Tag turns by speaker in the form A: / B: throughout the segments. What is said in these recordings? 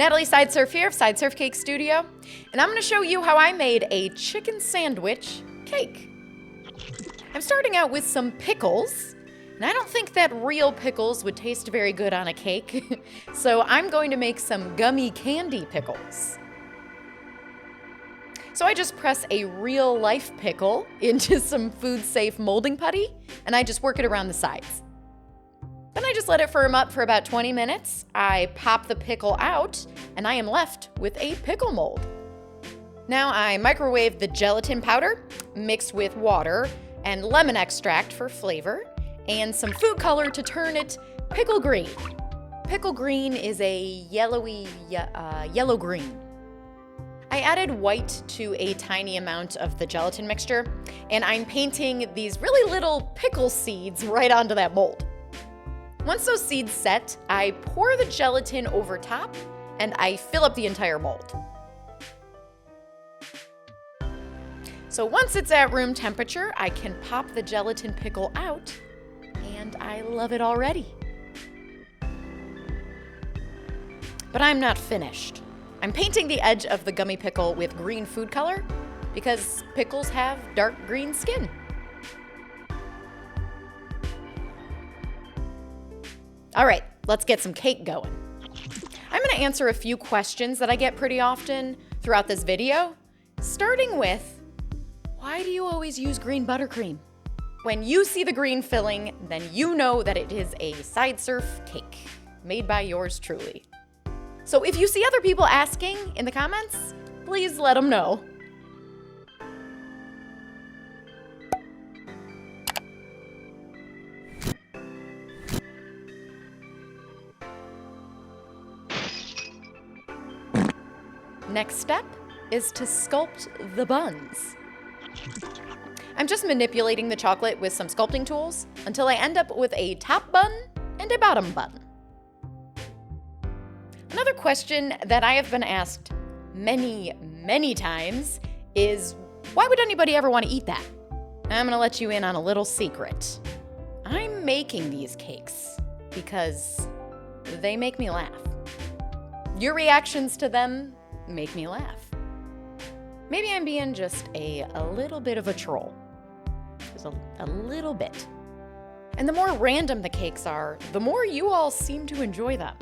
A: Natalie Sideserf here of Sideserf Cake Studio, and I'm going to show you how I made a chicken sandwich cake. I'm starting out with some pickles, and I don't think that real pickles would taste very good on a cake, so I'm going to make some gummy candy pickles. So I just press a real life pickle into some food safe molding putty, and I just work it around the sides. Then I just let it firm up for about 20 minutes. I pop the pickle out, and I am left with a pickle mold. Now I microwave the gelatin powder mixed with water and lemon extract for flavor, and some food color to turn it pickle green. Pickle green is a yellowy yellow green. I added white to a tiny amount of the gelatin mixture, and I'm painting these really little pickle seeds right onto that mold. Once those seeds set, I pour the gelatin over top and I fill up the entire mold. So once it's at room temperature, I can pop the gelatin pickle out, and I love it already. But I'm not finished. I'm painting the edge of the gummy pickle with green food color because pickles have dark green skin. All right, let's get some cake going. I'm gonna answer a few questions that I get pretty often throughout this video, starting with, why do you always use green buttercream? When you see the green filling, then you know that it is a Sideserf cake made by yours truly. So if you see other people asking in the comments, please let them know. Next step is to sculpt the buns. I'm just manipulating the chocolate with some sculpting tools until I end up with a top bun and a bottom bun. Another question that I have been asked many, many times is, why would anybody ever want to eat that? I'm gonna let you in on a little secret. I'm making these cakes because they make me laugh. Your reactions to them make me laugh. Maybe I'm being just a little bit of a troll. Just a little bit. And the more random the cakes are, the more you all seem to enjoy them.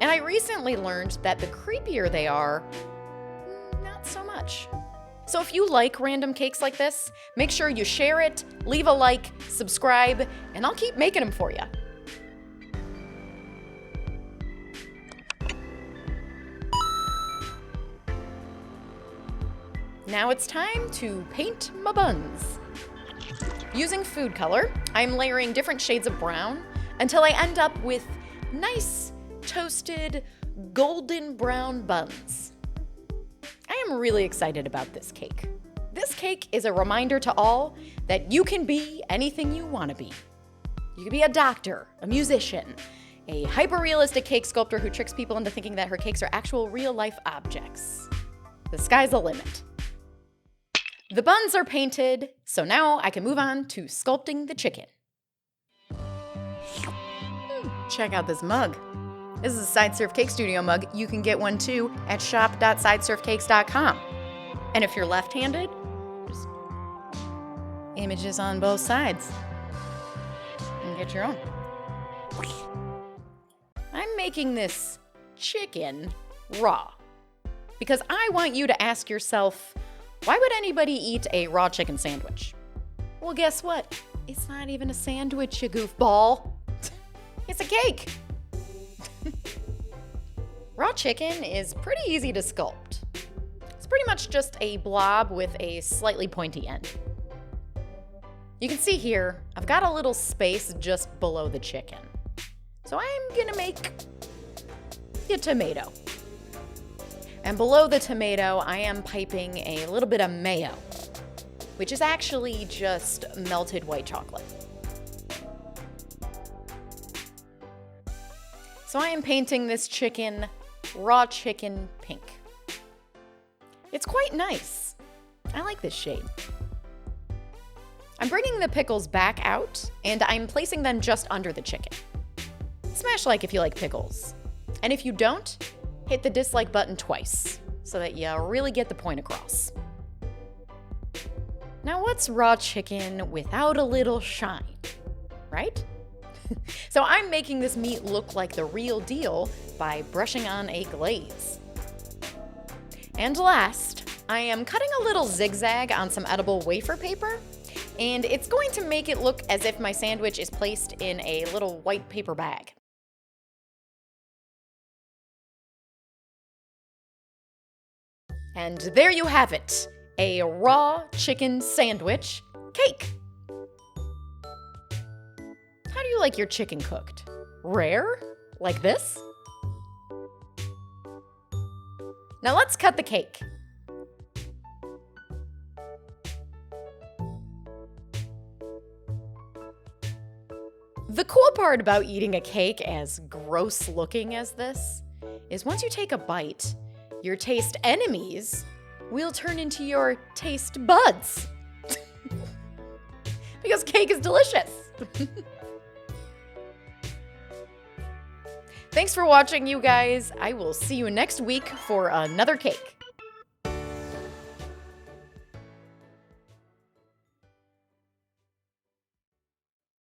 A: And I recently learned that the creepier they are, not so much. So if you like random cakes like this, make sure you share it, leave a like, subscribe, and I'll keep making them for you. Now it's time to paint my buns. Using food color, I'm layering different shades of brown until I end up with nice, toasted, golden brown buns. I am really excited about this cake. This cake is a reminder to all that you can be anything you want to be. You can be a doctor, a musician, a hyper-realistic cake sculptor who tricks people into thinking that her cakes are actual real-life objects. The sky's the limit. The buns are painted, so now I can move on to sculpting the chicken. Check out this mug. This is a Sideserf Cake Studio mug. You can get one too at shop.sideserfcakes.com. And if you're left-handed, just images on both sides. And get your own. I'm making this chicken raw because I want you to ask yourself, why would anybody eat a raw chicken sandwich? Well, guess what? It's not even a sandwich, you goofball. It's a cake. Raw chicken is pretty easy to sculpt. It's pretty much just a blob with a slightly pointy end. You can see here, I've got a little space just below the chicken. So I'm gonna make a tomato. And below the tomato, I am piping a little bit of mayo, which is actually just melted white chocolate. So I am painting this chicken, raw chicken, pink. It's quite nice. I like this shade. I'm bringing the pickles back out, and I'm placing them just under the chicken. Smash like if you like pickles. And if you don't, hit the dislike button twice so that you really get the point across. Now, what's raw chicken without a little shine, right? So I'm making this meat look like the real deal by brushing on a glaze. And last, I am cutting a little zigzag on some edible wafer paper, and it's going to make it look as if my sandwich is placed in a little white paper bag. And there you have it, a raw chicken sandwich cake. How do you like your chicken cooked? Rare? Like this? Now let's cut the cake. The cool part about eating a cake as gross looking as this is once you take a bite, your taste enemies will turn into your taste buds. Because cake is delicious. Thanks for watching, you guys. I will see you next week for another cake.